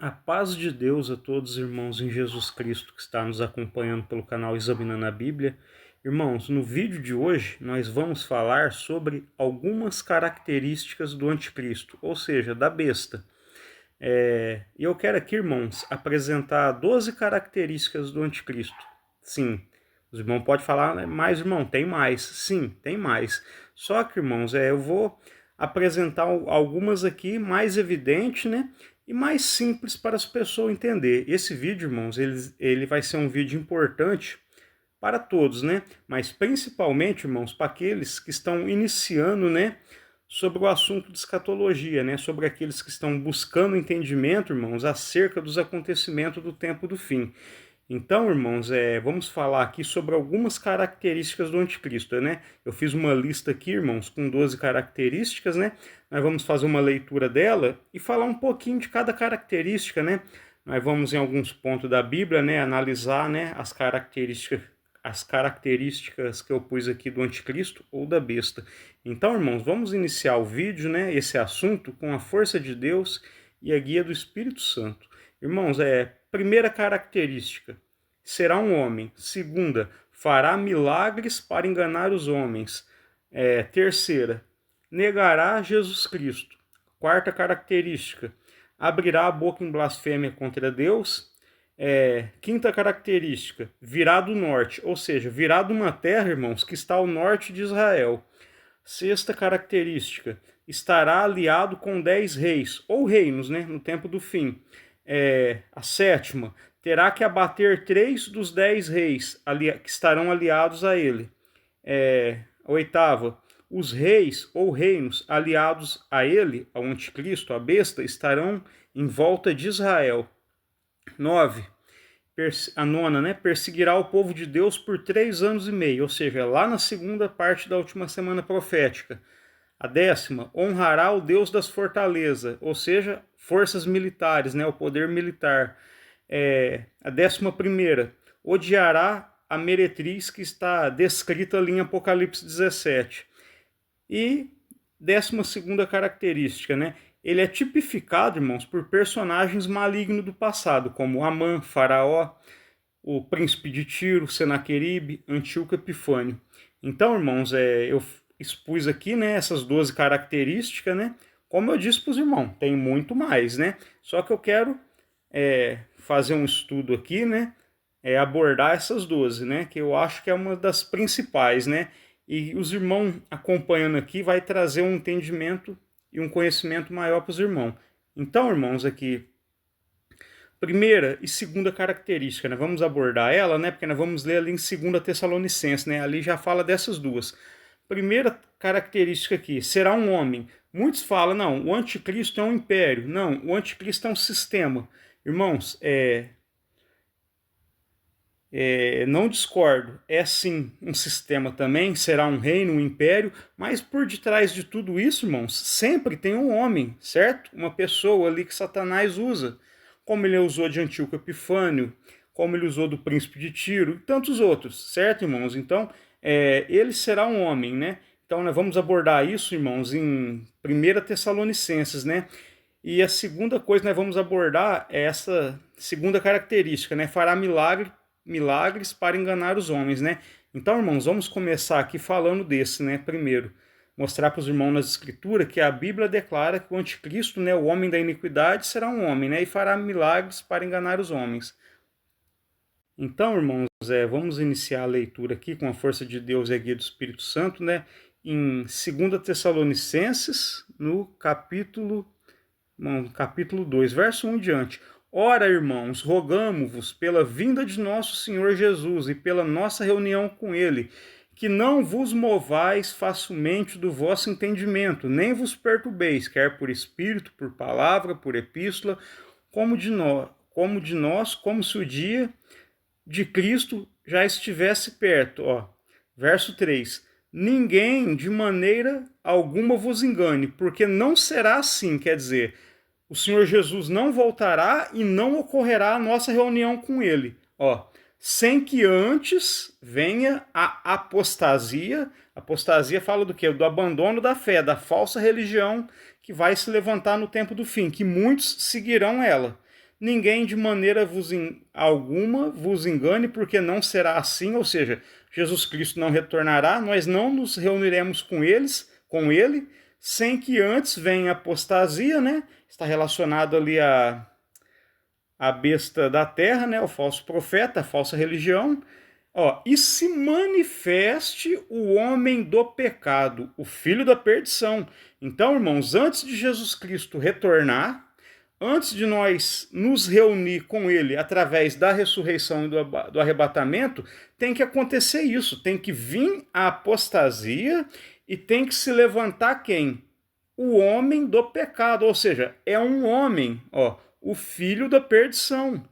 A paz de Deus a todos os irmãos em Jesus Cristo que está nos acompanhando pelo canal Examinando a Bíblia. Irmãos, no vídeo de hoje nós vamos falar sobre algumas características do anticristo, ou seja, da besta. E eu quero aqui, irmãos, apresentar 12 características do anticristo. Sim, os irmãos podem falar, né? Mas, irmão, tem mais. Sim, tem mais. Só que, irmãos, eu vou apresentar algumas aqui mais evidentes, né? E mais simples para as pessoas entender. Esse vídeo, irmãos, ele vai ser um vídeo importante para todos, né? Mas principalmente, irmãos, para aqueles que estão iniciando, né? Sobre o assunto de escatologia, né? Sobre aqueles que estão buscando entendimento, irmãos, acerca dos acontecimentos do tempo do fim. Então, irmãos, vamos falar aqui sobre algumas características do anticristo, né? Eu fiz uma lista aqui, irmãos, com 12 características, né? Nós vamos fazer uma leitura dela e falar um pouquinho de cada característica, né? Nós vamos em alguns pontos da Bíblia, né, analisar, né, as características que eu pus aqui do anticristo ou da besta. Então, irmãos, vamos iniciar o vídeo, né, esse assunto, com a força de Deus e a guia do Espírito Santo. Irmãos, primeira característica, será um homem. Segunda, fará milagres para enganar os homens. Terceira, negará Jesus Cristo. Quarta característica, abrirá a boca em blasfêmia contra Deus. Quinta característica, virá do norte, ou seja, virá de uma terra, irmãos, que está ao norte de Israel. Sexta característica, estará aliado com 10 reis, ou reinos, né, no tempo do fim. A sétima, terá que abater 3 dos 10 reis que estarão aliados a ele. A oitava, os reis ou reinos aliados a ele, ao anticristo, a besta, estarão em volta de Israel. 9. A nona, né? Perseguirá o povo de Deus por 3 anos e meio, ou seja, lá na segunda parte da última semana profética. A 10ª, honrará o Deus das fortalezas, ou seja, forças militares, né? O poder militar. A 11ª, odiará a meretriz que está descrita ali em Apocalipse 17. E 12ª característica, né? Ele é tipificado, irmãos, por personagens malignos do passado, como Amã, Faraó, o príncipe de Tiro, Senaqueribe, Antíoco Epifânio. Então, irmãos, eu expus aqui, né, essas 12 características, né? Como eu disse para os irmãos, tem muito mais, né? Só que eu quero fazer um estudo aqui, né? Abordar essas 12, né? Que eu acho que é uma das principais, né? E os irmãos acompanhando aqui vai trazer um entendimento e um conhecimento maior para os irmãos. Então, irmãos, aqui, primeira e segunda característica, né? Vamos abordar ela, né? Porque nós vamos ler ali em 2 Tessalonicenses, né? Ali já fala dessas duas. Primeira característica aqui, será um homem. Muitos falam, não, o anticristo é um império. Não, o anticristo é um sistema. Irmãos, não discordo, é sim um sistema também, será um reino, um império, mas por detrás de tudo isso, irmãos, sempre tem um homem, certo? Uma pessoa ali que Satanás usa, como ele usou de Antíoco Epifânio, como ele usou do príncipe de Tiro e tantos outros, certo, irmãos? Então, ele será um homem, né? Então, nós vamos abordar isso, irmãos, em 1 Tessalonicenses, né? E a segunda coisa que nós vamos abordar é essa segunda característica, né? Fará milagres para enganar os homens, né? Então, irmãos, vamos começar aqui falando desse, né? Primeiro, mostrar para os irmãos nas escrituras que a Bíblia declara que o anticristo, né, o homem da iniquidade, será um homem, né? E fará milagres para enganar os homens. Então, irmãos, vamos iniciar a leitura aqui com a força de Deus e a guia do Espírito Santo, né? Em 2 Tessalonicenses, no capítulo 2, verso 1 em diante. Ora, irmãos, rogamo-vos pela vinda de nosso Senhor Jesus e pela nossa reunião com ele, que não vos movais facilmente do vosso entendimento, nem vos perturbeis, quer por espírito, por palavra, por epístola, como de nós, como se o dia de Cristo já estivesse perto. Verso 3. Ninguém de maneira alguma vos engane, porque não será assim, quer dizer, o Senhor Jesus não voltará e não ocorrerá a nossa reunião com ele. Sem que antes venha a apostasia. Apostasia fala do quê? Do abandono da fé, da falsa religião que vai se levantar no tempo do fim, que muitos seguirão ela. ninguém de maneira alguma vos engane, porque não será assim, ou seja, Jesus Cristo não retornará, nós não nos reuniremos com ele, sem que antes venha a apostasia, né? Está relacionado ali a besta da terra, né? O falso profeta, a falsa religião. Ó, e se manifeste o homem do pecado, o filho da perdição. Então, irmãos, antes de Jesus Cristo retornar, antes de nós nos reunir com ele através da ressurreição e do arrebatamento, tem que acontecer isso, tem que vir a apostasia e tem que se levantar quem? O homem do pecado, ou seja, é um homem, ó, o filho da perdição.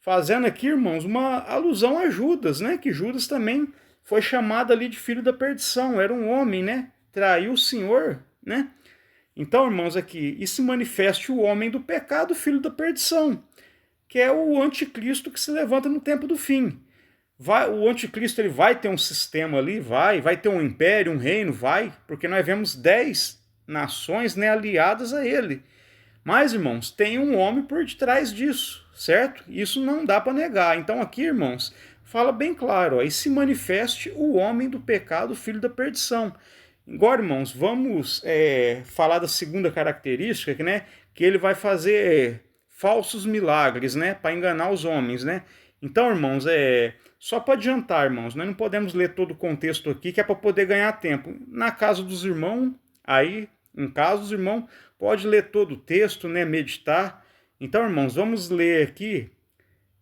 Fazendo aqui, irmãos, uma alusão a Judas, né? Que Judas também foi chamado ali de filho da perdição, era um homem, né? Traiu o Senhor, né? Então, irmãos, aqui, e se manifeste o homem do pecado, filho da perdição, que é o anticristo que se levanta no tempo do fim. O anticristo ele vai ter um sistema ali, vai ter um império, um reino, porque nós vemos 10 nações, né, aliadas a ele. Mas, irmãos, tem um homem por detrás disso, certo? Isso não dá para negar. Então aqui, irmãos, fala bem claro, ó, e se manifeste o homem do pecado, filho da perdição. Agora, irmãos, vamos falar da segunda característica, né? Que ele vai fazer falsos milagres, né? Para enganar os homens, né? Então, irmãos, só para adiantar, irmãos, nós não podemos ler todo o contexto aqui, que é para poder ganhar tempo. Na casa dos irmãos, aí, em casa dos irmãos, pode ler todo o texto, né? Meditar. Então, irmãos, vamos ler aqui,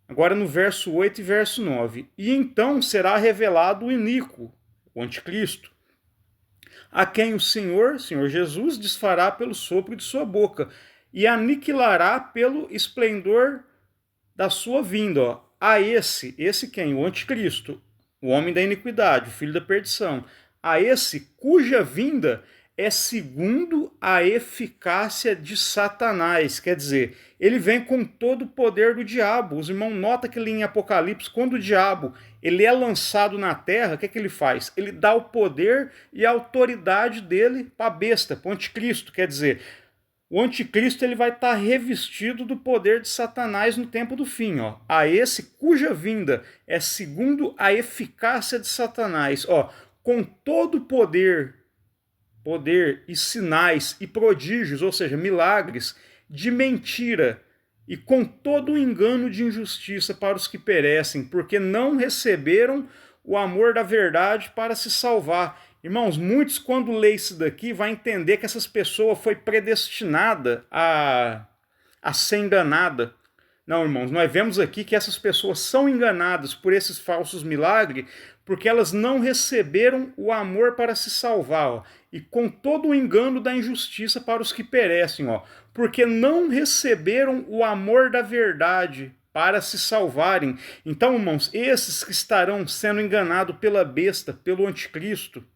agora no verso 8 e verso 9. E então será revelado o iníquo, o anticristo, a quem o Senhor Jesus, desfará pelo sopro de sua boca, e aniquilará pelo esplendor da sua vinda. Ó. A esse quem? O anticristo, o homem da iniquidade, o filho da perdição. A esse cuja vinda é segundo a eficácia de Satanás. Quer dizer, ele vem com todo o poder do diabo. Os irmãos notam que ali em Apocalipse, quando o diabo ele é lançado na terra, o que ele faz? Ele dá o poder e a autoridade dele para a besta, para o anticristo. Quer dizer, o anticristo ele vai estar revestido do poder de Satanás no tempo do fim. Ó. A esse cuja vinda é segundo a eficácia de Satanás. Ó, com todo o poder e sinais e prodígios, ou seja, milagres, de mentira e com todo o engano de injustiça para os que perecem, porque não receberam o amor da verdade para se salvar. Irmãos, muitos quando lê isso daqui vai entender que essas pessoas foi predestinada a ser enganada. Não, irmãos, nós vemos aqui que essas pessoas são enganadas por esses falsos milagres porque elas não receberam o amor para se salvar, ó, e com todo o engano da injustiça para os que perecem, ó, porque não receberam o amor da verdade para se salvarem. Então, irmãos, esses que estarão sendo enganados pela besta, pelo anticristo,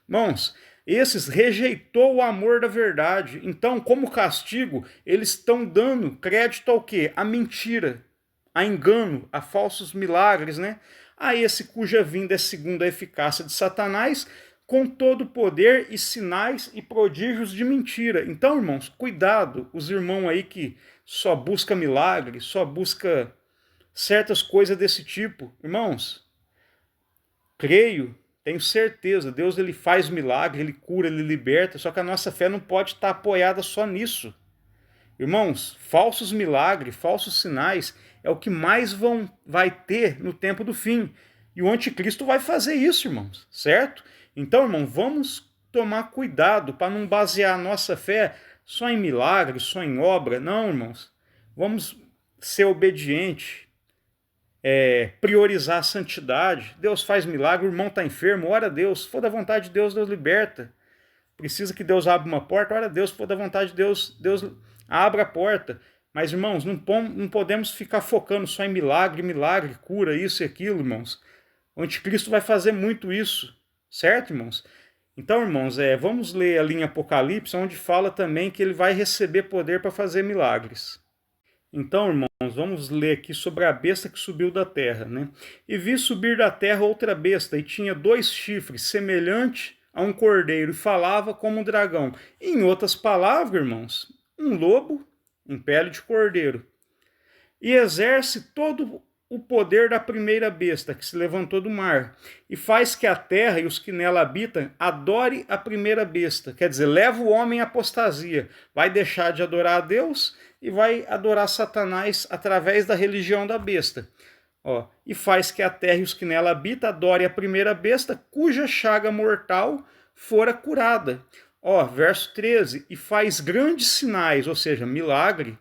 irmãos, esses rejeitou o amor da verdade. Então, como castigo, eles estão dando crédito ao quê? A mentira, a engano, a falsos milagres, né? A esse cuja vinda é segundo a eficácia de Satanás, com todo o poder e sinais e prodígios de mentira. Então, irmãos, cuidado, os irmãos aí que só busca milagre, só busca certas coisas desse tipo. Irmãos, creio, tenho certeza, Deus ele faz milagre, ele cura, ele liberta, só que a nossa fé não pode estar apoiada só nisso. Irmãos, falsos milagres, falsos sinais é o que mais vai ter no tempo do fim. E o anticristo vai fazer isso, irmãos, certo? Então, irmão, vamos tomar cuidado para não basear a nossa fé só em milagre, só em obra. Não, irmãos. Vamos ser obedientes, priorizar a santidade. Deus faz milagre, o irmão está enfermo, ora a Deus. Se for da vontade de Deus, Deus liberta. Precisa que Deus abra uma porta, ora a Deus. Se for da vontade de Deus, Deus abra a porta. Mas, irmãos, não podemos ficar focando só em milagre, cura, isso e aquilo, irmãos. O anticristo vai fazer muito isso, certo, irmãos? Então, irmãos, vamos ler ali em Apocalipse, onde fala também que ele vai receber poder para fazer milagres. Então, irmãos, vamos ler aqui sobre a besta que subiu da terra, né? E vi subir da terra outra besta, e tinha 2 chifres, semelhante a um cordeiro, e falava como um dragão. Em outras palavras, irmãos, um lobo em pele de cordeiro. e exerce todo o poder da primeira besta que se levantou do mar, e faz que a terra e os que nela habitam adore a primeira besta. Quer dizer, leva o homem à apostasia, vai deixar de adorar a Deus e vai adorar Satanás através da religião da besta. Ó, e faz que a terra e os que nela habitam adore a primeira besta, cuja chaga mortal fora curada. Ó, verso 13, e faz grandes sinais, ou seja, milagre,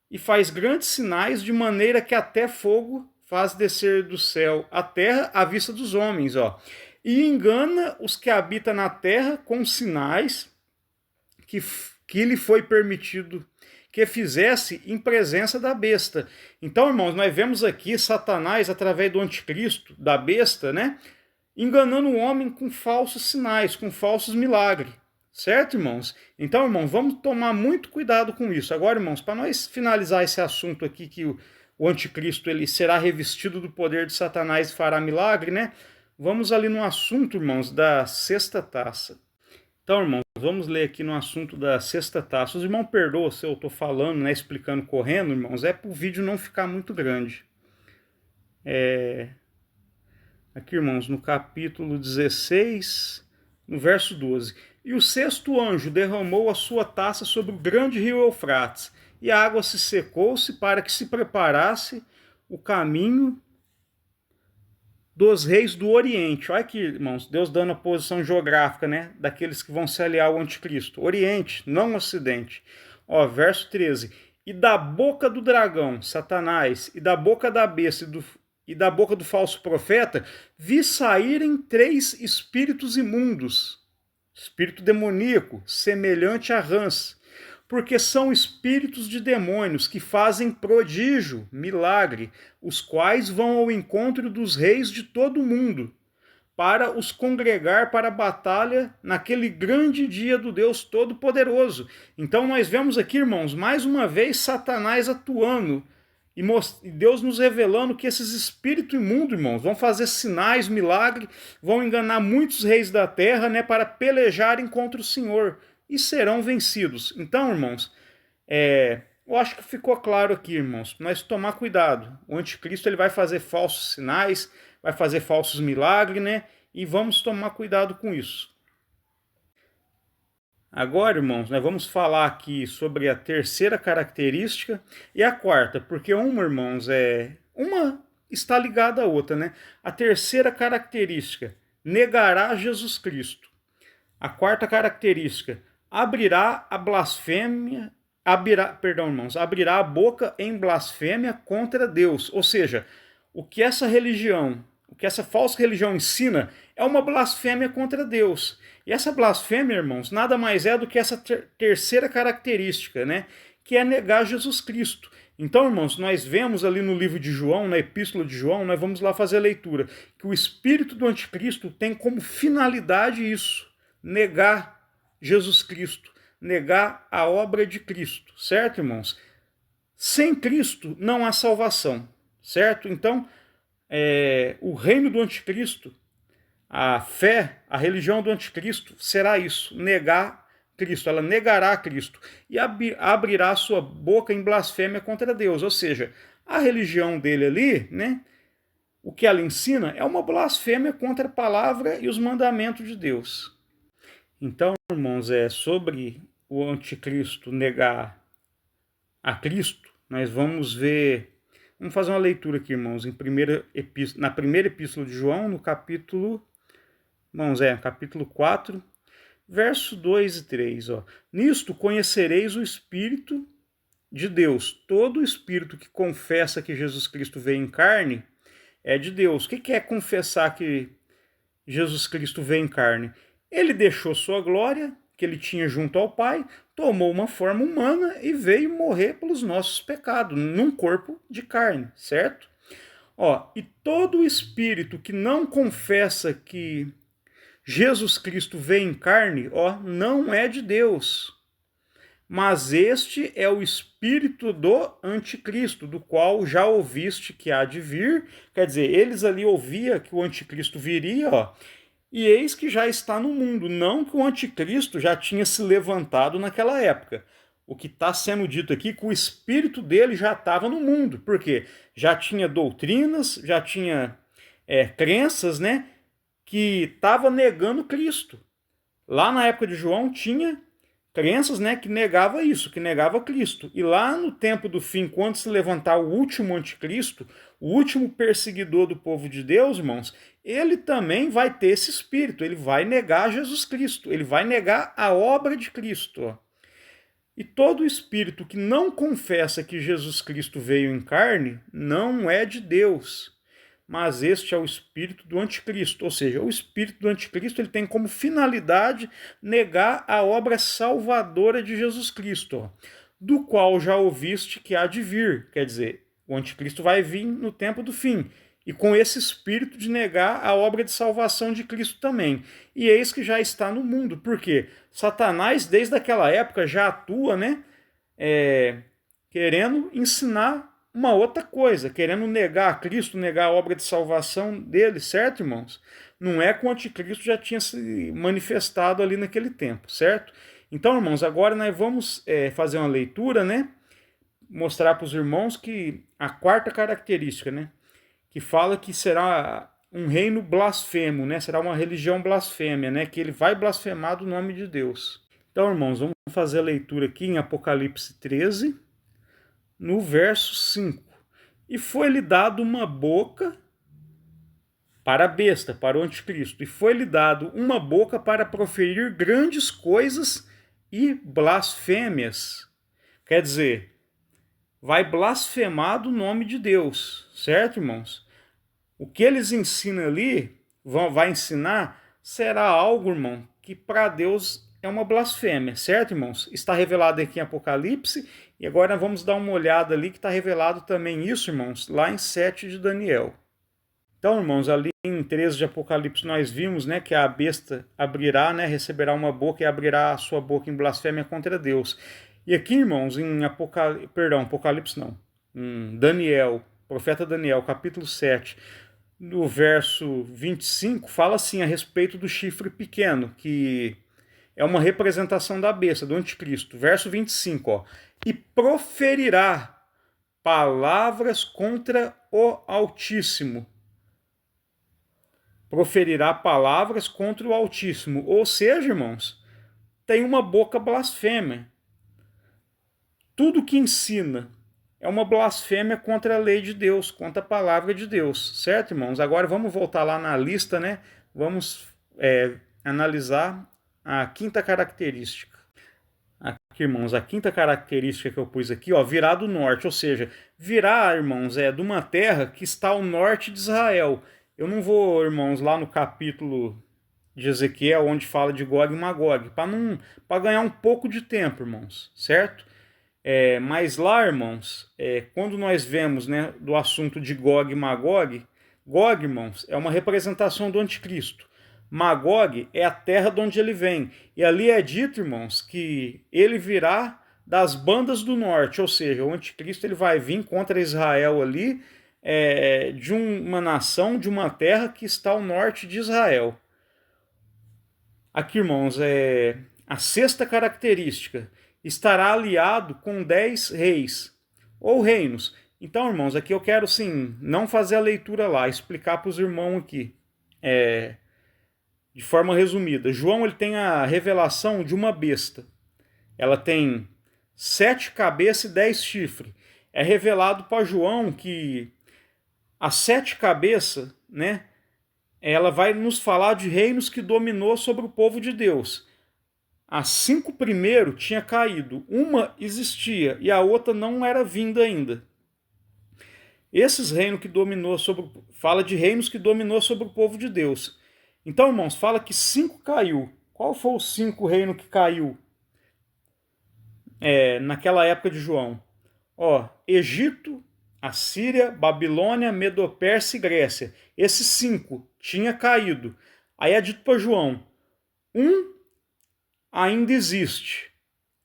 e faz grandes sinais de maneira que até fogo faz descer do céu a terra à vista dos homens, ó. E engana os que habitam na terra com sinais que lhe foi permitido que fizesse em presença da besta. Então, irmãos, nós vemos aqui Satanás, através do anticristo, da besta, né, enganando o homem com falsos sinais, com falsos milagres. Certo, irmãos? Então, irmãos, vamos tomar muito cuidado com isso. Agora, irmãos, para nós finalizar esse assunto aqui, que o anticristo ele será revestido do poder de Satanás e fará milagre, né? Vamos ali no assunto, irmãos, da sexta taça. Então, irmãos, vamos ler aqui no assunto da sexta taça. Os irmãos perdoam se eu estou falando, né, explicando correndo, irmãos, é para o vídeo não ficar muito grande. Aqui, irmãos, no capítulo 16, no verso 12. E o sexto anjo derramou a sua taça sobre o grande rio Eufrates, e a água se secou-se para que se preparasse o caminho dos reis do Oriente. Olha aqui, irmãos, Deus dando a posição geográfica, né, daqueles que vão se aliar ao anticristo. Oriente, não Ocidente. Ó, verso 13. E da boca do dragão, Satanás, e da boca da besta e da boca do falso profeta, vi saírem 3 espíritos imundos, espírito demoníaco, semelhante a rãs, porque são espíritos de demônios que fazem prodígio, milagre, os quais vão ao encontro dos reis de todo o mundo, para os congregar para a batalha naquele grande dia do Deus Todo-Poderoso. Então nós vemos aqui, irmãos, mais uma vez Satanás atuando, e Deus nos revelando que esses espíritos imundos, irmãos, vão fazer sinais, milagres, vão enganar muitos reis da terra, né, para pelejarem contra o Senhor, e serão vencidos. Então, irmãos, eu acho que ficou claro aqui, irmãos, nós tomar cuidado. O anticristo ele vai fazer falsos sinais, vai fazer falsos milagres, né, e vamos tomar cuidado com isso. Agora, irmãos, nós vamos falar aqui sobre a terceira característica e a quarta, porque irmãos, uma está ligada à outra, né? A terceira característica, negará Jesus Cristo. A quarta característica, abrirá a blasfêmia, abrirá a boca em blasfêmia contra Deus. Ou seja, o que essa religião, o que essa falsa religião ensina é uma blasfêmia contra Deus. E essa blasfêmia, irmãos, nada mais é do que essa terceira característica, né? Que é negar Jesus Cristo. Então, irmãos, nós vemos ali no livro de João, na epístola de João, nós vamos lá fazer a leitura, que o espírito do anticristo tem como finalidade isso, negar Jesus Cristo, negar a obra de Cristo, certo, irmãos? Sem Cristo não há salvação, certo? Então, o reino do anticristo, a fé, a religião do anticristo será isso, negar Cristo. Ela negará Cristo e abrirá sua boca em blasfêmia contra Deus. Ou seja, a religião dele ali, né, o que ela ensina é uma blasfêmia contra a palavra e os mandamentos de Deus. Então, irmãos, sobre o anticristo negar a Cristo, nós vamos ver. Vamos fazer uma leitura aqui, irmãos, na primeira epístola de João, no capítulo. Irmãos, capítulo 4, verso 2 e 3. Ó. Nisto conhecereis o Espírito de Deus. Todo espírito que confessa que Jesus Cristo veio em carne é de Deus. O que é confessar que Jesus Cristo veio em carne? Ele deixou sua glória, que ele tinha junto ao Pai, tomou uma forma humana e veio morrer pelos nossos pecados, num corpo de carne, certo? Ó, e todo espírito que não confessa que Jesus Cristo veio em carne, não é de Deus. Mas este é o espírito do anticristo, do qual já ouviste que há de vir. Quer dizer, eles ali ouviam que o anticristo viria, e eis que já está no mundo. Não que o anticristo já tinha se levantado naquela época, o que está sendo dito aqui, que o espírito dele já estava no mundo, porque já tinha doutrinas, já tinha crenças, né, que estava negando Cristo. Lá na época de João tinha crenças, né, que negava isso, que negava Cristo. E lá no tempo do fim, quando se levantar o último anticristo, o último perseguidor do povo de Deus, irmãos, ele também vai ter esse espírito, ele vai negar Jesus Cristo, ele vai negar a obra de Cristo. Ó. E todo espírito que não confessa que Jesus Cristo veio em carne não é de Deus. Mas este é o espírito do anticristo, ou seja, o espírito do anticristo ele tem como finalidade negar a obra salvadora de Jesus Cristo, ó, do qual já ouviste que há de vir, quer dizer, o anticristo vai vir no tempo do fim, e com esse espírito de negar a obra de salvação de Cristo também. E eis que já está no mundo, porque Satanás, desde aquela época, já atua, né, querendo ensinar uma outra coisa, querendo negar Cristo, negar a obra de salvação dele, certo, irmãos? Não é que o anticristo já tinha se manifestado ali naquele tempo, certo? Então, irmãos, agora nós vamos fazer uma leitura, né? Mostrar para os irmãos que a quarta característica, né? Que fala que será um reino blasfemo, né? Será uma religião blasfêmia, né? Que ele vai blasfemar do nome de Deus. Então, irmãos, vamos fazer a leitura aqui em Apocalipse 13, no verso 5. E foi-lhe dado uma boca para a besta, para o anticristo, e foi-lhe dado uma boca para proferir grandes coisas e blasfêmias. Quer dizer, vai blasfemar do nome de Deus, certo, irmãos? O que eles ensinam ali, vai ensinar, será algo, irmão, que para Deus é uma blasfêmia, certo, irmãos? Está revelado aqui em Apocalipse, e agora vamos dar uma olhada ali que está revelado também isso, irmãos, lá em 7 de Daniel. Então, irmãos, ali em 13 de Apocalipse nós vimos, né, que a besta abrirá, né, receberá uma boca e abrirá a sua boca em blasfêmia contra Deus. E aqui, irmãos, em Apocalipse não, em Daniel, profeta Daniel, capítulo 7, no verso 25, fala assim a respeito do chifre pequeno, que é uma representação da besta, do anticristo. Verso 25, ó. E proferirá palavras contra o Altíssimo. Proferirá palavras contra o Altíssimo. Ou seja, irmãos, tem uma boca blasfêmia. Tudo que ensina é uma blasfêmia contra a lei de Deus, contra a palavra de Deus. Certo, irmãos? Agora vamos voltar lá na lista, né? Vamos analisar a quinta característica. Aqui, irmãos, a quinta característica que eu pus aqui, ó, virá do norte, ou seja, virá, irmãos, de uma terra que está ao norte de Israel. Eu não vou, irmãos, lá no capítulo de Ezequiel, onde fala de Gog e Magog, para ganhar um pouco de tempo, irmãos, certo? Mas lá, irmãos, quando nós vemos, né, do assunto de Gog e Magog, Gog, irmãos, é uma representação do anticristo. Magog é a terra de onde ele vem. E ali é dito, irmãos, que ele virá das bandas do norte, ou seja, o anticristo ele vai vir contra Israel ali, de uma nação, de uma terra que está ao norte de Israel. Aqui, irmãos, a sexta característica, estará aliado com 10 reis, ou reinos. Então, irmãos, aqui eu quero, sim, não fazer a leitura lá, explicar para os irmãos aqui, de forma resumida. João ele tem a revelação de uma besta. Ela tem 7 cabeças e 10 chifres. É revelado para João que as 7 cabeças, né, ela vai nos falar de reinos que dominou sobre o povo de Deus. As 5 primeiros tinha caído, uma existia e a outra não era vinda ainda. Esses reinos que dominou fala de reinos que dominou sobre o povo de Deus. Então, irmãos, fala que 5 caiu. Qual foi os 5 reinos que caiu naquela época de João? Egito, Assíria, Babilônia, Medo-Pérsia e Grécia. Esses 5 tinha caído. Aí é dito para João, ainda existe.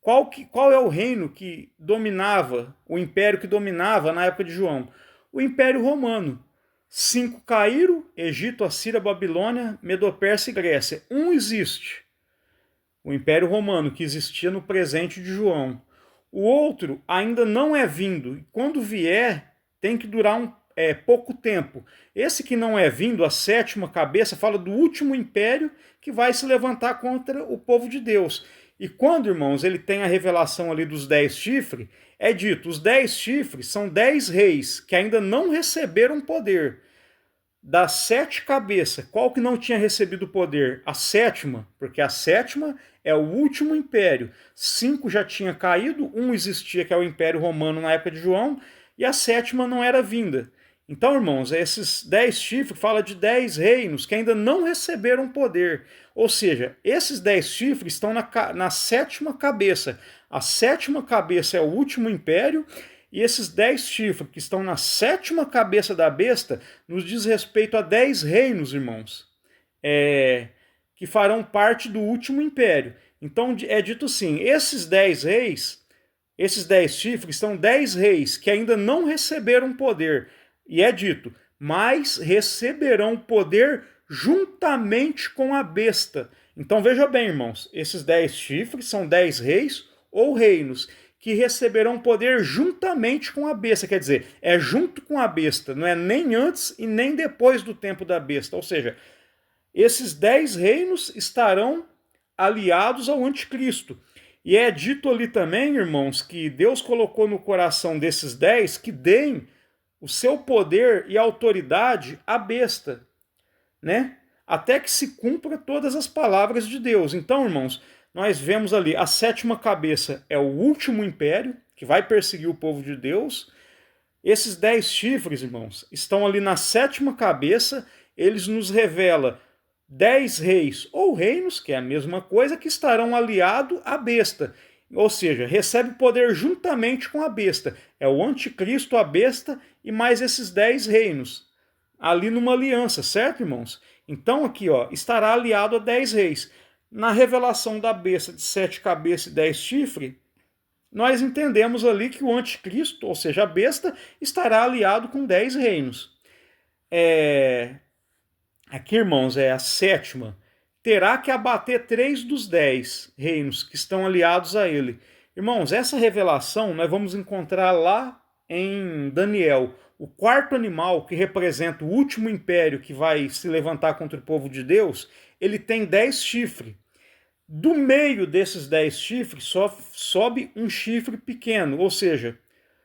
Qual é o reino que dominava, o império que dominava na época de João? O Império Romano. 5 caíram, Egito, Assíria, Babilônia, Medo-Pérsia e Grécia. Existe. O Império Romano, que existia no presente de João. O outro ainda não é vindo, e quando vier, tem que durar pouco tempo. Esse que não é vindo, a sétima cabeça, fala do último império que vai se levantar contra o povo de Deus. E quando, irmãos, ele tem a revelação ali dos 10 chifres, é dito, os 10 chifres são 10 reis que ainda não receberam poder. Das 7 cabeças, qual que não tinha recebido o poder? A sétima, porque a sétima é o último império. 5 já tinha caído, um existia, que é o Império Romano na época de João, e a sétima não era vinda. Então, irmãos, esses 10 chifres fala de 10 reinos que ainda não receberam poder. Ou seja, esses 10 chifres estão na sétima cabeça. A sétima cabeça é o último império, e esses 10 chifres que estão na sétima cabeça da besta nos diz respeito a 10 reinos, irmãos, que farão parte do último império. Então é dito assim, esses 10 reis, esses 10 chifres são 10 reis que ainda não receberam poder. E é dito, mas receberão poder juntamente com a besta. Então veja bem, irmãos, esses 10 chifres são 10 reis ou reinos que receberão poder juntamente com a besta. Quer dizer, é junto com a besta, não é nem antes e nem depois do tempo da besta. Ou seja, esses 10 reinos estarão aliados ao anticristo. E é dito ali também, irmãos, que Deus colocou no coração desses 10 que deem o seu poder e autoridade à besta, né? Até que se cumpra todas as palavras de Deus. Então, irmãos, nós vemos ali a sétima cabeça é o último império que vai perseguir o povo de Deus. Esses 10 chifres, irmãos, estão ali na sétima cabeça. Eles nos revelam 10 reis ou reinos, que é a mesma coisa, que estarão aliados à besta. Ou seja, recebe poder juntamente com a besta. É o anticristo, a besta e mais esses 10 reinos. Ali numa aliança, certo, irmãos? Então aqui, ó, estará aliado a 10 reis. Na revelação da besta de 7 cabeças e 10 chifres, nós entendemos ali que o anticristo, ou seja, a besta, estará aliado com 10 reinos. Aqui, irmãos, é a sétima. Terá que abater 3 dos 10 reinos que estão aliados a ele. Irmãos, essa revelação nós vamos encontrar lá em Daniel. O quarto animal, que representa o último império que vai se levantar contra o povo de Deus, ele tem 10 chifres. Do meio desses 10 chifres só sobe um chifre pequeno, ou seja,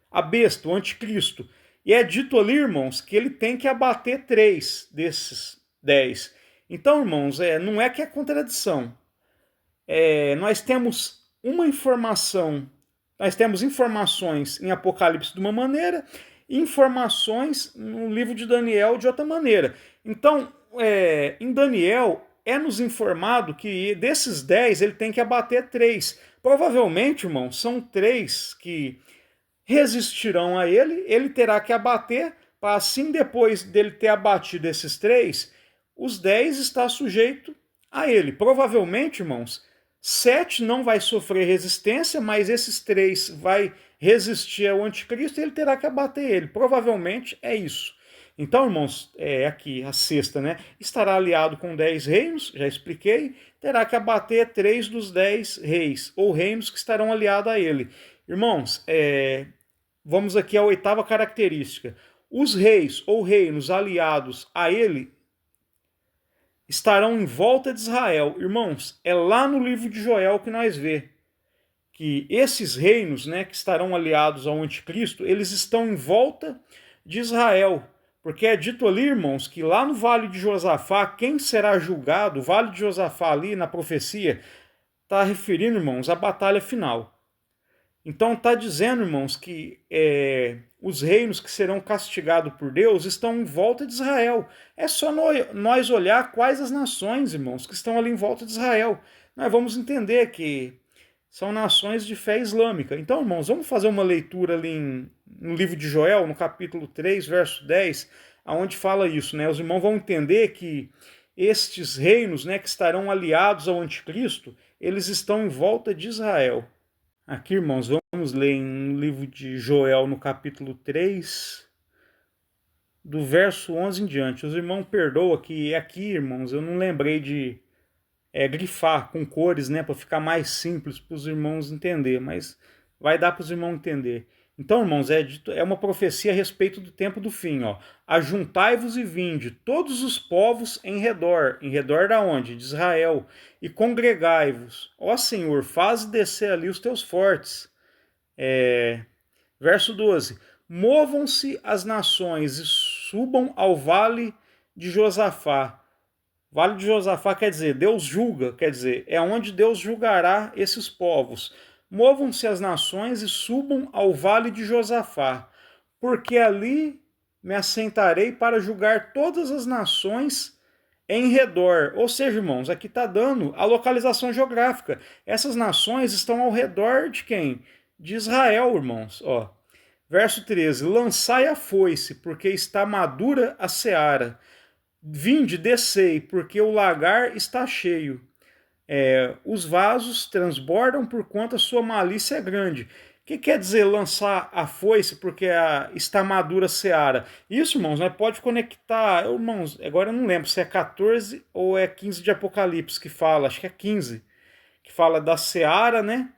a besta, o anticristo. E é dito ali, irmãos, que ele tem que abater 3 desses 10. Então, irmãos, não é que é contradição. Nós temos uma informação, nós temos informações em Apocalipse de uma maneira, e informações no livro de Daniel de outra maneira. Então, em Daniel, nos informado que desses 10 ele tem que abater 3. Provavelmente, irmão, são 3 que resistirão a ele, ele terá que abater, para assim, depois dele ter abatido esses 3, os 10 está sujeito a ele. Provavelmente, irmãos, 7 não vai sofrer resistência, mas esses 3 vai resistir ao anticristo e ele terá que abater ele. Provavelmente é isso. Então, irmãos, aqui a sexta, né? Estará aliado com 10 reinos, já expliquei, terá que abater 3 dos 10 reis, ou reinos que estarão aliados a ele. Irmãos, vamos aqui à oitava característica. Os reis ou reinos aliados a ele estarão em volta de Israel. Irmãos, é lá no livro de Joel que nós vê que esses reinos, né, que estarão aliados ao anticristo, eles estão em volta de Israel. Porque é dito ali, irmãos, que lá no Vale de Josafá, quem será julgado, o Vale de Josafá ali na profecia, está referindo, irmãos, à batalha final. Então está dizendo, irmãos, que os reinos que serão castigados por Deus estão em volta de Israel. É só nós olhar quais as nações, irmãos, que estão ali em volta de Israel. Nós vamos entender que são nações de fé islâmica. Então, irmãos, vamos fazer uma leitura ali no livro de Joel, no capítulo 3, verso 10, onde fala isso, né? Os irmãos vão entender que estes reinos, né, que estarão aliados ao anticristo, eles estão em volta de Israel. Aqui, irmãos, vamos ler no livro de Joel, no capítulo 3, do verso 11 em diante. Os irmãos perdoam que aqui, irmãos, eu não lembrei de grifar com cores, né, para ficar mais simples para os irmãos entender, mas vai dar para os irmãos entender. Então, irmãos, é uma profecia a respeito do tempo do fim. Ó. Ajuntai-vos e vinde, todos os povos em redor da onde? De Israel, e congregai-vos. Ó Senhor, faz descer ali os teus fortes. Verso 12. Movam-se as nações e subam ao vale de Josafá. Vale de Josafá quer dizer, Deus julga, quer dizer, é onde Deus julgará esses povos. Movam-se as nações e subam ao vale de Josafá, porque ali me assentarei para julgar todas as nações em redor. Ou seja, irmãos, aqui está dando a localização geográfica. Essas nações estão ao redor de quem? De Israel, irmãos. Ó. Verso 13: lançai a foice, porque está madura a seara. Vinde, descei, porque o lagar está cheio. Os vasos transbordam por quanto a sua malícia é grande. O que quer dizer lançar a foice porque está madura a seara? Isso, irmãos, nós pode conectar, irmãos, agora eu não lembro se é 14 ou é 15 de Apocalipse que fala, acho que é 15, que fala da seara, né,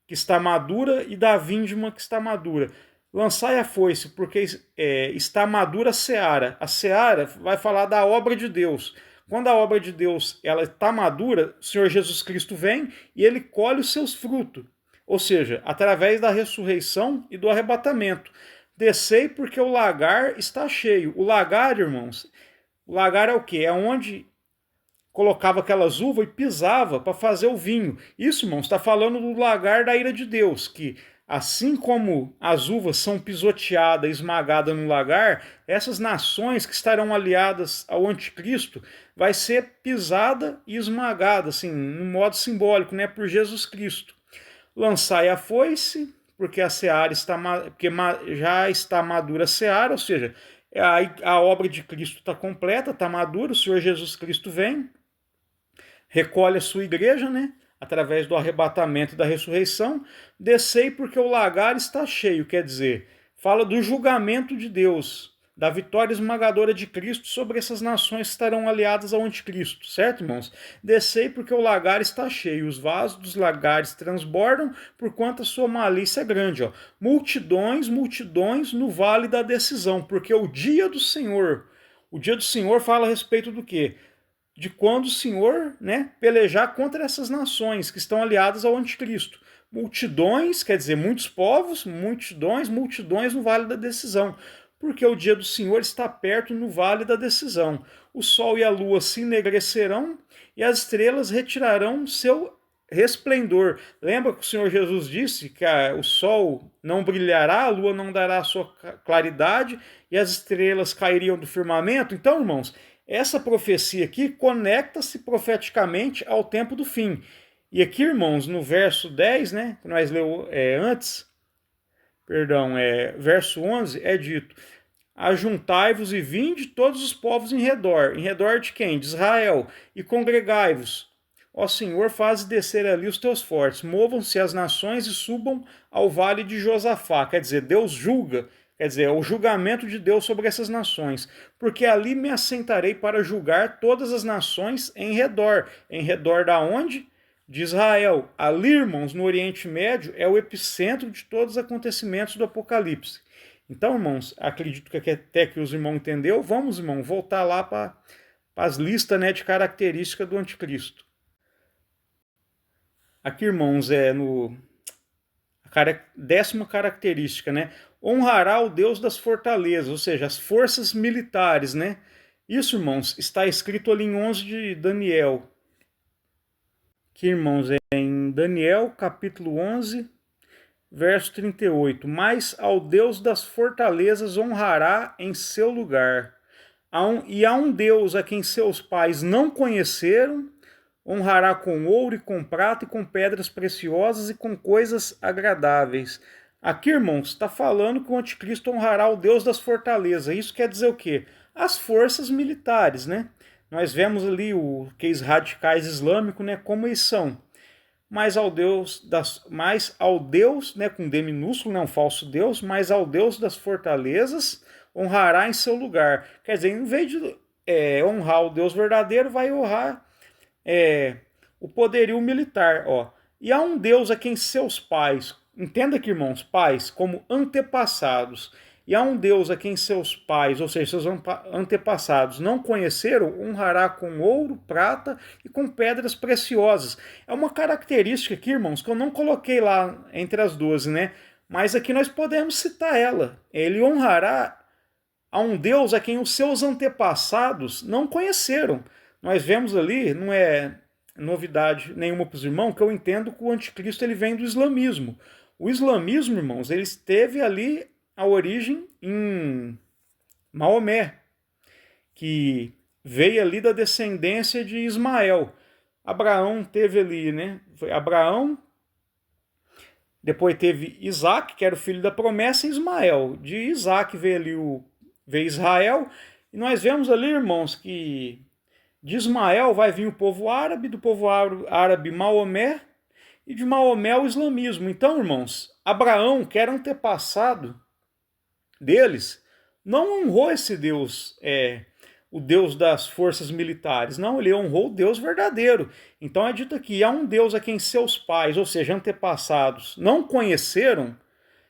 que está madura, e da vindima que está madura. Lançai a foice, porque está madura a seara. A seara vai falar da obra de Deus. Quando a obra de Deus ela está madura, o Senhor Jesus Cristo vem e ele colhe os seus frutos. Ou seja, através da ressurreição e do arrebatamento. Descei porque o lagar está cheio. O lagar, irmãos, o lagar é o quê? É onde colocava aquelas uvas e pisava para fazer o vinho. Isso, irmãos, está falando do lagar da ira de Deus, que assim como as uvas são pisoteadas, esmagadas no lagar, essas nações que estarão aliadas ao anticristo vai ser pisada e esmagada, assim, num modo simbólico, né, por Jesus Cristo. Lançai a foice, porque a seara está, porque já está madura a seara, ou seja, a obra de Cristo está completa, está madura, o Senhor Jesus Cristo vem, recolhe a sua igreja, né? Através do arrebatamento e da ressurreição. Descei porque o lagar está cheio, quer dizer, fala do julgamento de Deus, da vitória esmagadora de Cristo sobre essas nações que estarão aliadas ao anticristo, certo, irmãos? Descei porque o lagar está cheio, os vasos dos lagares transbordam, porquanto a sua malícia é grande. Ó. Multidões, multidões no vale da decisão, porque o dia do Senhor fala a respeito do quê? De quando o Senhor, né, pelejar contra essas nações que estão aliadas ao anticristo. Multidões, quer dizer, muitos povos, multidões, multidões no vale da decisão. Porque o dia do Senhor está perto no vale da decisão. O sol e a lua se enegrecerão e as estrelas retirarão seu resplendor. Lembra que o Senhor Jesus disse que o sol não brilhará, a lua não dará a sua claridade e as estrelas cairiam do firmamento? Então, irmãos, essa profecia aqui conecta-se profeticamente ao tempo do fim. E aqui, irmãos, no verso 10, né, que nós leu antes, verso 11, é dito: ajuntai-vos e vinde todos os povos em redor de quem? De Israel, e congregai-vos. Ó Senhor, faz descer ali os teus fortes, movam-se as nações e subam ao vale de Josafá. Quer dizer, Deus julga. Quer dizer, é o julgamento de Deus sobre essas nações. Porque ali me assentarei para julgar todas as nações em redor. Em redor da onde? De Israel. Ali, irmãos, no Oriente Médio, é o epicentro de todos os acontecimentos do Apocalipse. Então, irmãos, acredito que até que os irmãos entenderam. Vamos, irmão, voltar lá para as listas, né, de características do anticristo. Aqui, irmãos, décima característica, né? Honrará o Deus das fortalezas, ou seja, as forças militares, né? Isso, irmãos, está escrito ali em 11 de Daniel. Que, irmãos, é em Daniel, capítulo 11, verso 38. Mas ao Deus das fortalezas honrará em seu lugar. E há um Deus a quem seus pais não conheceram, honrará com ouro e com prata e com pedras preciosas e com coisas agradáveis. Aqui, irmãos, está falando que o anticristo honrará o Deus das fortalezas. Isso quer dizer o quê? As forças militares, né? Nós vemos ali aqueles radicais islâmicos, né? Como eles são. Mas ao Deus, né? Com D minúsculo, né? Um falso Deus, mas ao Deus das fortalezas honrará em seu lugar. Quer dizer, em vez de honrar o Deus verdadeiro, vai honrar o poderio militar, ó. E há um Deus a quem seus pais entenda aqui, irmãos, pais como antepassados. E há um Deus a quem seus pais, ou seja, seus antepassados, não conheceram, honrará com ouro, prata e com pedras preciosas. É uma característica aqui, irmãos, que eu não coloquei lá entre as 12, né? Mas aqui nós podemos citar ela. Ele honrará a um Deus a quem os seus antepassados não conheceram. Nós vemos ali, não é novidade nenhuma para os irmãos, que eu entendo que o anticristo ele vem do islamismo. O islamismo, irmãos, ele teve ali a origem em Maomé, que veio ali da descendência de Ismael. Abraão teve ali, né? Foi Abraão, depois teve Isaac, que era o filho da promessa, e Ismael. De Isaac veio Israel, e nós vemos ali, irmãos, que de Ismael vai vir o povo árabe, do povo árabe Maomé, e de Maomé o islamismo. Então, irmãos, Abraão, que era antepassado deles, não honrou esse Deus, o Deus das forças militares. Não, ele honrou o Deus verdadeiro. Então é dito aqui, há um Deus a quem seus pais, ou seja, antepassados, não conheceram.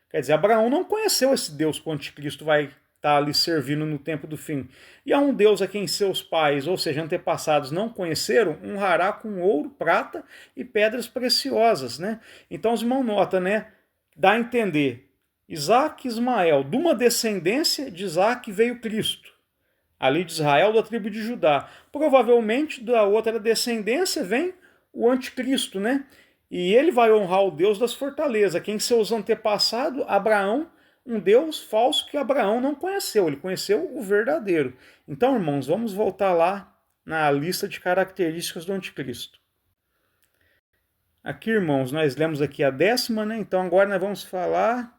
Quer dizer, Abraão não conheceu esse Deus que o anticristo vai estar ali servindo no tempo do fim. E há um Deus a quem seus pais, ou seja, antepassados, não conheceram, honrará com ouro, prata e pedras preciosas, né? Então os irmãos notam, né? Dá a entender, Isaac e Ismael, de uma descendência de Isaac veio Cristo, ali de Israel, da tribo de Judá. Provavelmente da outra descendência vem o anticristo, né? E ele vai honrar o Deus das fortalezas, quem seus antepassados, Abraão, um Deus falso que Abraão não conheceu, ele conheceu o verdadeiro. Então, irmãos, vamos voltar lá na lista de características do anticristo. Aqui, irmãos, nós lemos aqui a 10ª, né? Então agora nós vamos falar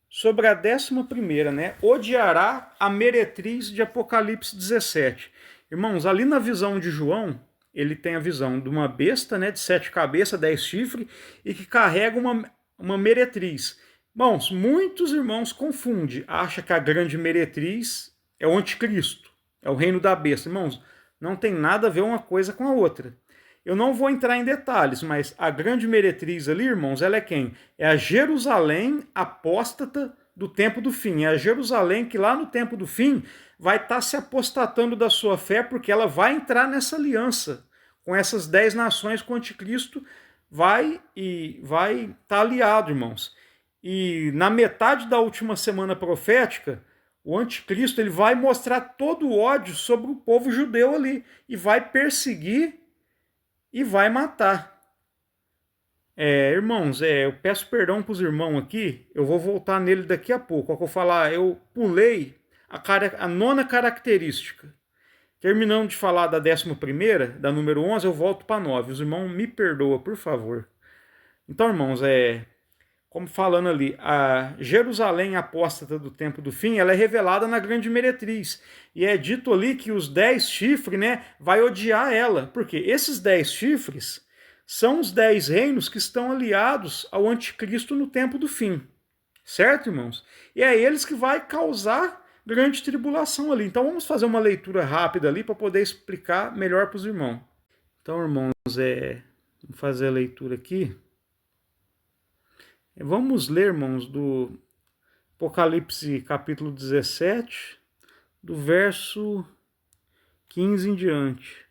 sobre a 11ª, né? Odiará a meretriz de Apocalipse 17. Irmãos, ali na visão de João, ele tem a visão de uma besta, né, de 7 cabeças, 10 chifres, e que carrega uma meretriz. Irmãos, muitos irmãos confundem, acham que a grande meretriz é o anticristo, é o reino da besta. Irmãos, não tem nada a ver uma coisa com a outra. Eu não vou entrar em detalhes, mas a grande meretriz ali, irmãos, ela é quem? É a Jerusalém apóstata do tempo do fim. É a Jerusalém que lá no tempo do fim vai estar se apostatando da sua fé, porque ela vai entrar nessa aliança com essas 10 nações com o anticristo, vai estar aliado, irmãos. E na metade da última semana profética, o anticristo ele vai mostrar todo o ódio sobre o povo judeu ali e vai perseguir e vai matar. Irmãos, eu peço perdão para os irmãos aqui, eu vou voltar nele daqui a pouco. Eu vou falar, eu pulei a 9ª característica. Terminando de falar da 11ª, da número 11, eu volto para 9. Os irmãos me perdoam, por favor. Então, irmãos, como falando ali, a Jerusalém apóstata do tempo do fim, ela é revelada na grande meretriz. E é dito ali que os 10 chifres, né, vai odiar ela. Porque esses 10 chifres são os 10 reinos que estão aliados ao anticristo no tempo do fim. Certo, irmãos? E é eles que vai causar grande tribulação ali. Então vamos fazer uma leitura rápida ali para poder explicar melhor para os irmãos. Então, irmãos, vamos fazer a leitura aqui. Vamos ler, irmãos, do Apocalipse capítulo 17, do verso 15 em diante.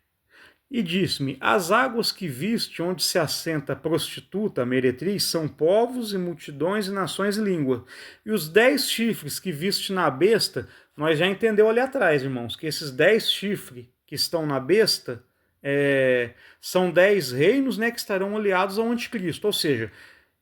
E disse-me, as águas que viste, onde se assenta a prostituta, a meretriz, são povos e multidões e nações e língua. E os 10 chifres que viste na besta, nós já entendeu ali atrás, irmãos, que esses 10 chifres que estão na besta são 10 reinos, né, que estarão aliados ao anticristo, ou seja,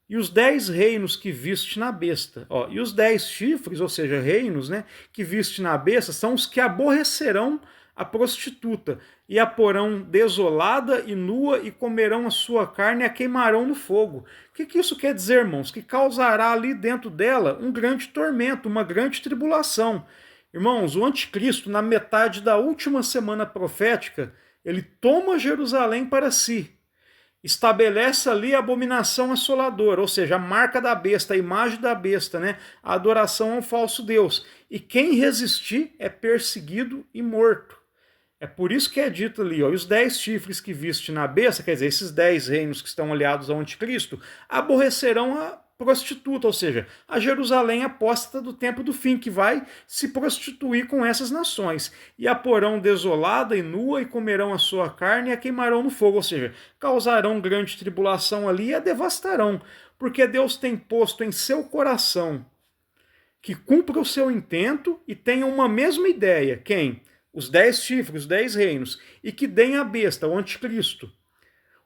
e os 10 reinos que viste na besta. E os 10 chifres, ou seja, reinos, né, que viste na besta, são os que aborrecerão a prostituta, e a porão desolada e nua, e comerão a sua carne e a queimarão no fogo. O que isso quer dizer, irmãos? Que causará ali dentro dela um grande tormento, uma grande tribulação. Irmãos, o anticristo, na metade da última semana profética, ele toma Jerusalém para si. Estabelece ali a abominação assoladora, ou seja, a marca da besta, a imagem da besta, né? A adoração ao falso Deus. E quem resistir é perseguido e morto. É por isso que é dito ali, e os 10 chifres que viste na besta, quer dizer, esses 10 reinos que estão aliados ao anticristo, aborrecerão a prostituta, ou seja, a Jerusalém apóstata do tempo do fim, que vai se prostituir com essas nações. E a porão desolada e nua, e comerão a sua carne e a queimarão no fogo, ou seja, causarão grande tribulação ali e a devastarão, porque Deus tem posto em seu coração que cumpra o seu intento e tenha uma mesma ideia. Quem? Os 10 chifres, os 10 reinos, e que deem a besta, o anticristo,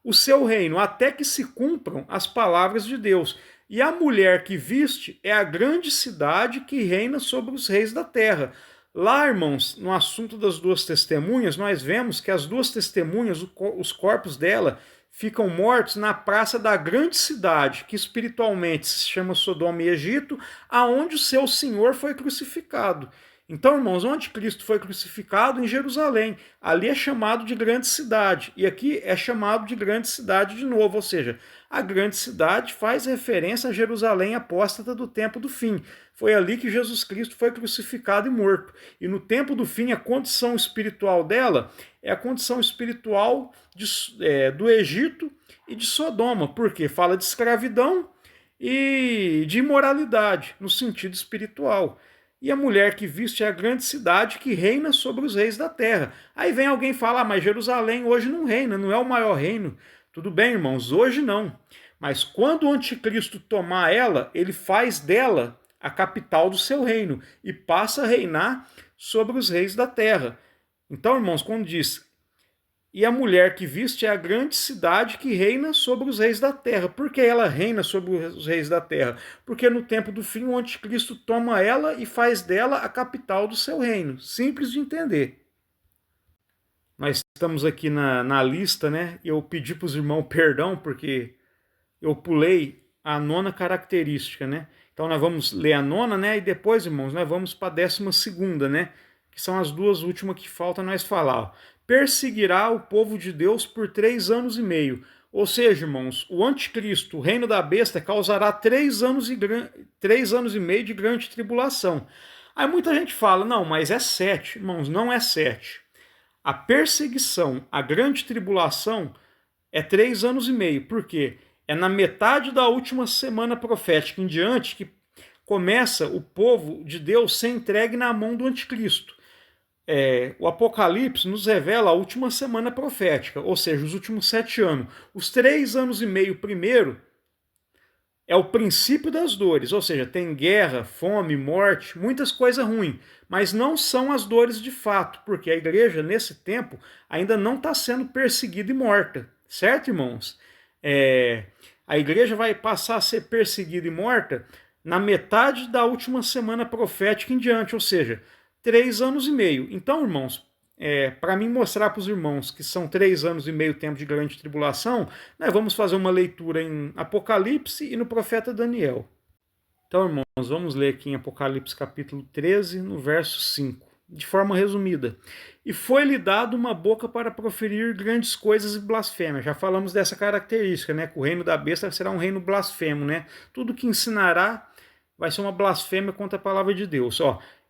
o seu reino, até que se cumpram as palavras de Deus. E a mulher que viste é a grande cidade que reina sobre os reis da terra. Lá, irmãos, no assunto das duas testemunhas, nós vemos que as duas testemunhas, os corpos dela, ficam mortos na praça da grande cidade, que espiritualmente se chama Sodoma e Egito, aonde o seu Senhor foi crucificado. Então, irmãos, onde Cristo foi crucificado? Em Jerusalém. Ali é chamado de grande cidade. E aqui é chamado de grande cidade de novo. Ou seja, a grande cidade faz referência a Jerusalém apóstata do tempo do fim. Foi ali que Jesus Cristo foi crucificado e morto. E no tempo do fim, a condição espiritual dela é a condição espiritual do Egito e de Sodoma. Porque fala de escravidão e de imoralidade, no sentido espiritual. E a mulher que viste é a grande cidade que reina sobre os reis da terra. Aí vem alguém falar, mas Jerusalém hoje não reina, não é o maior reino. Tudo bem, irmãos, hoje não. Mas quando o anticristo tomar ela, ele faz dela a capital do seu reino e passa a reinar sobre os reis da terra. Então, irmãos, quando diz, e a mulher que viste é a grande cidade que reina sobre os reis da terra. Por que ela reina sobre os reis da terra? Porque no tempo do fim o anticristo toma ela e faz dela a capital do seu reino. Simples de entender. Nós estamos aqui na lista, né? Eu pedi para os irmãos perdão porque eu pulei a 9ª característica, né? Então nós vamos ler a 9ª, né? E depois, irmãos, nós vamos para a 12ª, né? Que são as duas últimas que falta nós falar. Perseguirá o povo de Deus por 3 anos e meio. Ou seja, irmãos, o anticristo, o reino da besta, causará 3 anos e meio de grande tribulação. Aí muita gente fala, não, mas é 7. Irmãos, não é 7. A perseguição, a grande tribulação, é 3 anos e meio. Por quê? É na metade da última semana profética em diante que começa o povo de Deus ser entregue na mão do anticristo. O Apocalipse nos revela a última semana profética, ou seja, os últimos 7 anos. Os 3 anos e meio primeiro é o princípio das dores, ou seja, tem guerra, fome, morte, muitas coisas ruins, mas não são as dores de fato, porque a igreja, nesse tempo, ainda não está sendo perseguida e morta, certo, irmãos? A igreja vai passar a ser perseguida e morta na metade da última semana profética em diante, ou seja, 3 anos e meio. Então, irmãos, para mim mostrar para os irmãos que são 3 anos e meio tempo de grande tribulação, nós vamos fazer uma leitura em Apocalipse e no profeta Daniel. Então, irmãos, vamos ler aqui em Apocalipse capítulo 13, no verso 5, de forma resumida. E foi-lhe dado uma boca para proferir grandes coisas e blasfêmias. Já falamos dessa característica, né? Que o reino da besta será um reino blasfemo, né? Tudo que ensinará vai ser uma blasfêmia contra a palavra de Deus.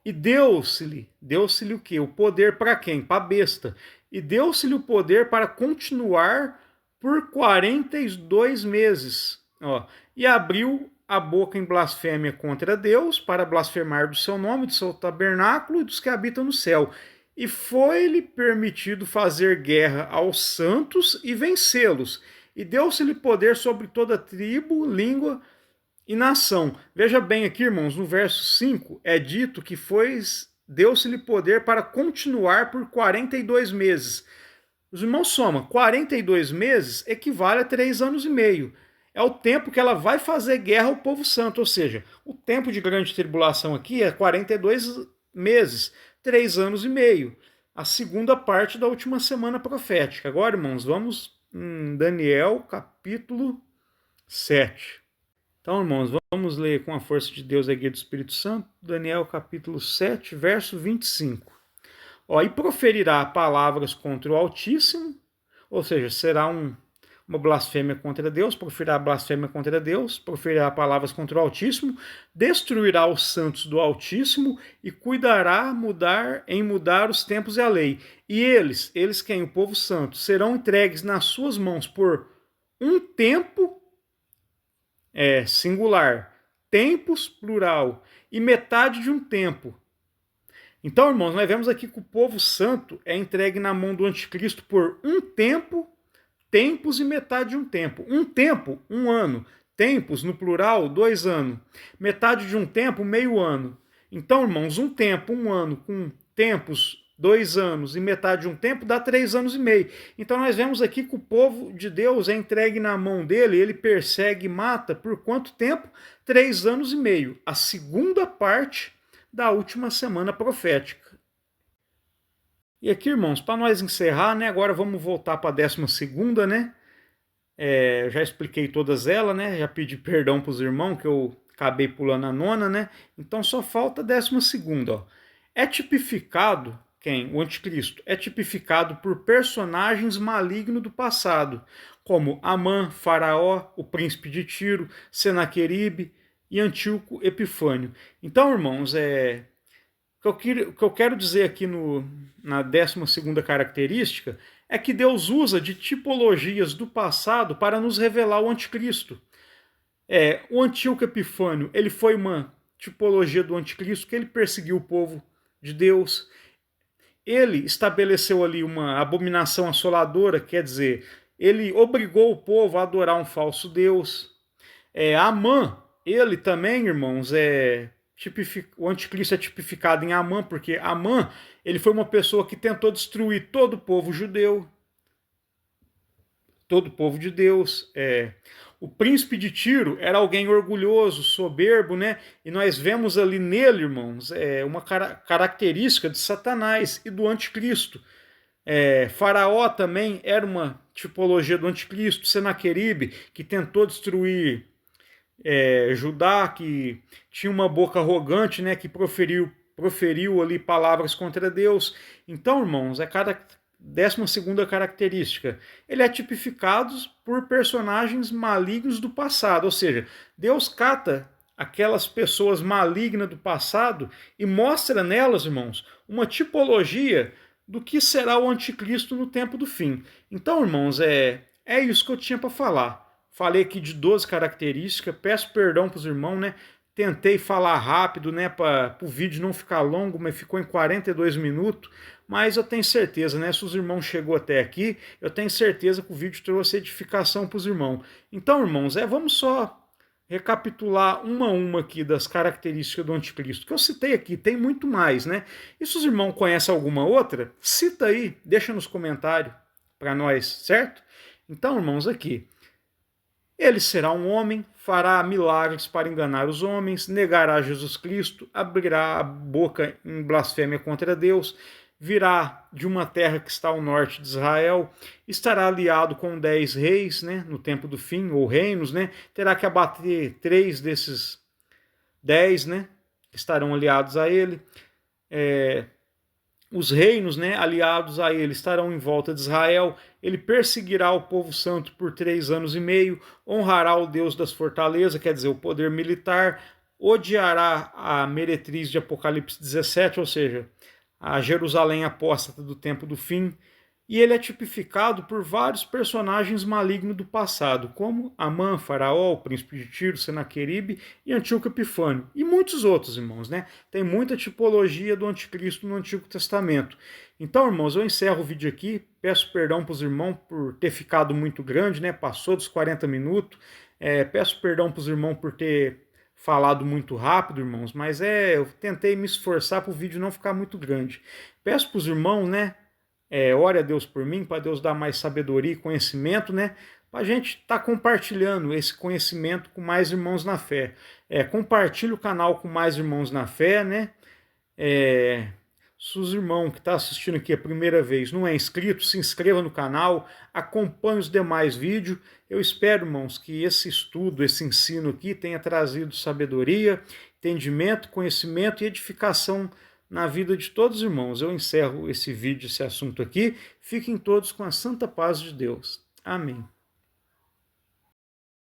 E deu-se-lhe o quê? O poder para quem? Para a besta. E deu-se-lhe o poder para continuar por 42 meses. E abriu a boca em blasfêmia contra Deus, para blasfemar do seu nome, do seu tabernáculo e dos que habitam no céu. E foi-lhe permitido fazer guerra aos santos e vencê-los. E deu-se-lhe poder sobre toda tribo, língua e nação. Veja bem aqui, irmãos, no verso 5 é dito que deu-se-lhe poder para continuar por 42 meses. Os irmãos somam, 42 meses equivale a 3 anos e meio. É o tempo que ela vai fazer guerra ao povo santo, ou seja, o tempo de grande tribulação aqui é 42 meses, 3 anos e meio. A segunda parte da última semana profética. Agora, irmãos, vamos em Daniel capítulo 7. Então, irmãos, vamos ler com a força de Deus a guia do Espírito Santo, Daniel capítulo 7, verso 25. E proferirá palavras contra o Altíssimo, ou seja, será uma blasfêmia contra Deus, proferirá blasfêmia contra Deus, proferirá palavras contra o Altíssimo, destruirá os santos do Altíssimo e cuidará em mudar os tempos e a lei. E eles quem? O povo santo, serão entregues nas suas mãos por um tempo, singular, tempos, plural, e metade de um tempo. Então, irmãos, nós vemos aqui que o povo santo é entregue na mão do anticristo por um tempo, tempos e metade de um tempo. Um tempo, 1 ano. Tempos, no plural, 2 anos. Metade de um tempo, meio ano. Então, irmãos, um tempo, 1 ano, com tempos, 2 anos e metade de um tempo, dá 3 anos e meio. Então nós vemos aqui que o povo de Deus é entregue na mão dele, ele persegue e mata por quanto tempo? 3 anos e meio. A segunda parte da última semana profética. E aqui, irmãos, para nós encerrar, né, agora vamos voltar para a 12ª, né? Já expliquei todas elas, né? Já pedi perdão para os irmãos que eu acabei pulando a 9ª, né? Então só falta a 12ª, ó. É tipificado, quem? O anticristo. É tipificado por personagens malignos do passado, como Amã, Faraó, o príncipe de Tiro, Senaqueribe e Antíoco Epifânio. Então, irmãos, o que eu quero dizer aqui na 12ª característica é que Deus usa de tipologias do passado para nos revelar o anticristo. O Antíoco Epifânio, ele foi uma tipologia do anticristo, que ele perseguiu o povo de Deus. Ele estabeleceu ali uma abominação assoladora, quer dizer, ele obrigou o povo a adorar um falso Deus. Amã, ele também, irmãos, o anticristo é tipificado em Amã, porque Amã, ele foi uma pessoa que tentou destruir todo o povo judeu, todo o povo de Deus. O príncipe de Tiro era alguém orgulhoso, soberbo, né? E nós vemos ali nele, irmãos, uma característica de Satanás e do anticristo. Faraó também era uma tipologia do anticristo. Senaqueribe, que tentou destruir Judá, que tinha uma boca arrogante, né, que proferiu ali palavras contra Deus. Então, irmãos, cada 12ª característica, ele é tipificado por personagens malignos do passado, ou seja, Deus cata aquelas pessoas malignas do passado e mostra nelas, irmãos, uma tipologia do que será o anticristo no tempo do fim. Então, irmãos, é isso que eu tinha para falar. Falei aqui de 12 características, peço perdão para os irmãos, né? Tentei falar rápido, né, para o vídeo não ficar longo, mas ficou em 42 minutos. Mas eu tenho certeza, né, se os irmãos chegou até aqui, eu tenho certeza que o vídeo trouxe edificação para os irmãos. Então, irmãos, vamos só recapitular uma a uma aqui das características do anticristo, que eu citei aqui, tem muito mais, né? E se os irmãos conhecem alguma outra, cita aí, deixa nos comentários para nós, certo? Então, irmãos, aqui... Ele será um homem, fará milagres para enganar os homens, negará Jesus Cristo, abrirá a boca em blasfêmia contra Deus, virá de uma terra que está ao norte de Israel, estará aliado com 10 reis, né, no tempo do fim, ou reinos, né, terá que abater 3 desses 10, né, que estarão aliados a ele. Os reinos, né, aliados a ele, estarão em volta de Israel. Ele perseguirá o povo santo por 3 anos e meio, honrará o Deus das fortalezas, quer dizer, o poder militar, odiará a meretriz de Apocalipse 17, ou seja, a Jerusalém apóstata do tempo do fim. E ele é tipificado por vários personagens malignos do passado, como Amã, Faraó, o príncipe de Tiro, Senaqueribe e Antíoco Epifânio, e muitos outros, irmãos, né? Tem muita tipologia do anticristo no Antigo Testamento. Então, irmãos, eu encerro o vídeo aqui, peço perdão para os irmãos por ter ficado muito grande, né? Passou dos 40 minutos, peço perdão para os irmãos por ter falado muito rápido, irmãos, mas eu tentei me esforçar para o vídeo não ficar muito grande. Peço para os irmãos, né? Ore a Deus por mim, para Deus dar mais sabedoria e conhecimento, né? Para a gente estar compartilhando esse conhecimento com mais irmãos na fé. Compartilhe o canal com mais irmãos na fé, né? Se os irmãos que estão assistindo aqui a primeira vez não é inscrito, se inscreva no canal, acompanhe os demais vídeos. Eu espero, irmãos, que esse estudo, esse ensino aqui tenha trazido sabedoria, entendimento, conhecimento e edificação na vida de todos os irmãos. Eu encerro esse vídeo, esse assunto aqui. Fiquem todos com a santa paz de Deus. Amém.